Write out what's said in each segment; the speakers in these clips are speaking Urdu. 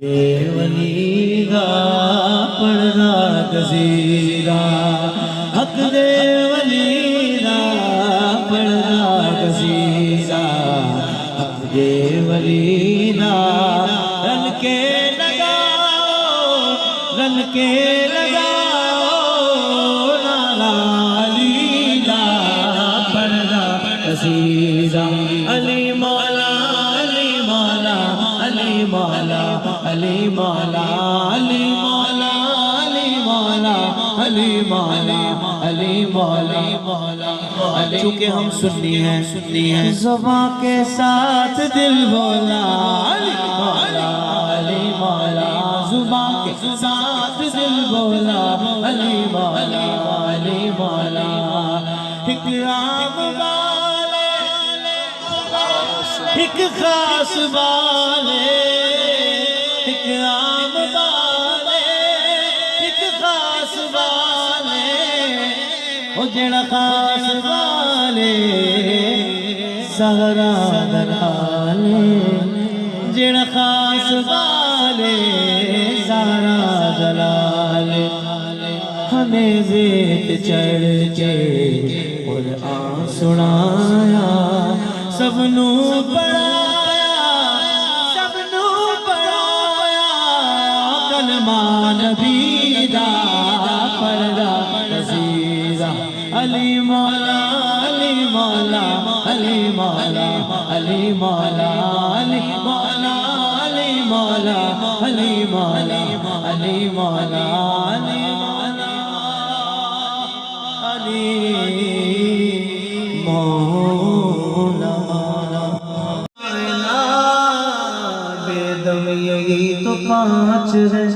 یہ ولی دا پڑھنا کثیرا حق دے ولی دا پڑھنا کثیرا حق دے ولی دا رل کے لگاؤ رل کے لگاؤ نالا علی دا پڑھنا کثیرا علی مولا علی مولا علی مولا علی مولا علی مولا علی مولا علی مولا علی مولا چونکہ ہم سنی ہیں زبان کے ساتھ دل بولا علی مولا علی مولا زبان کے ساتھ دل بولا علی مولا علی مولا ایک عام والے ایک خاص والے ایک عام والے ایک خاص والے او جڑا خاص والے سہرا دلالے جڑا خاص والے سہرا دلالے ہمیں زیت چڑھ کے قرآن سنایا سب نو نبی دا پڑھنا کثیرا علی مولا علی مولا علی مولا علی مولا علی مولا علی مولا علی مولا علی مولا علی مولا بے دم یہی تو پانچ ہے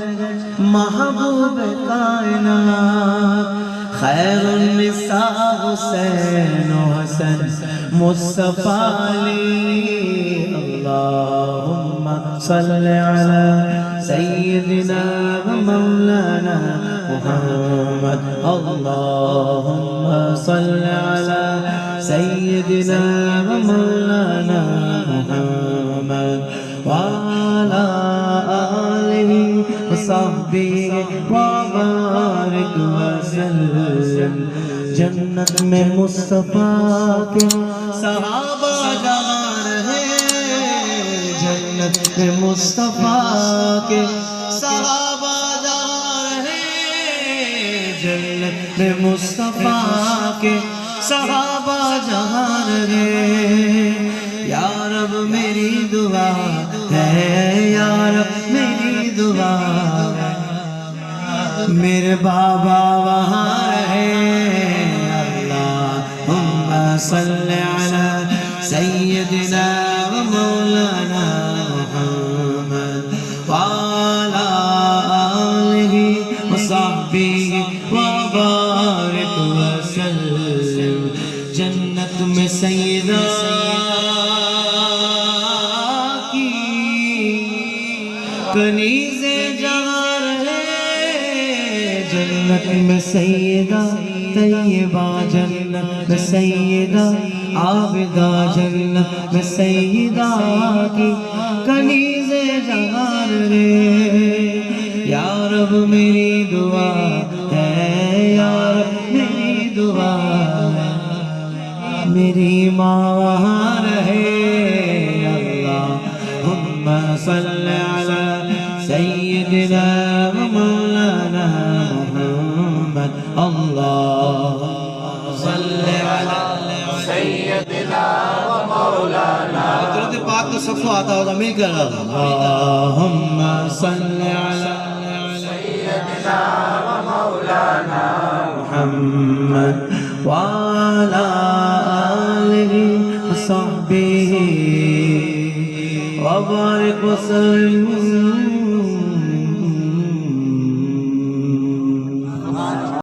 محبوب کائنات خیر النساء حسین و حسن مصطفیٰ علی اللہم صلی علی سیدنا و مولانا محمد اللہم صلی علی سیدنا و مولانا محمد وعلا آلہ صحبی وبارک وسلم جنت میں مصطفیٰ کے صحابہ جوان ہیں جنت میں مصطفیٰ کے صحابہ جوان ہیں جنت میں مصطفیٰ کے صحابہ جوان ہیں یا رب میری دعا ہے یا رب میری دعا میرے بابا وہاں رہے اللہم صلی علی سیدنا و مولانا محمد وعلا آلہ و صحبہ وبارک وسلم جنت میں سیدہ کنیز جہاں رہے جنت میں سیدہ طیبہ جنت میں سیدہ عابدہ جنت میں سیدہ کی کنیز جہاں رہے یا رب میری دعا ہے یا رب میری دعا میری ماں وہاں رہے اللہم صلی علی سیدنا و مولانا محمد اللہم صلی علی سیدنا و مولانا درود پاک تو سب کو آتا ہوگا مل کر اللہم صلی علی سیدنا و مولانا محمد وعلا آلہ و صحبہ وبارک وسلم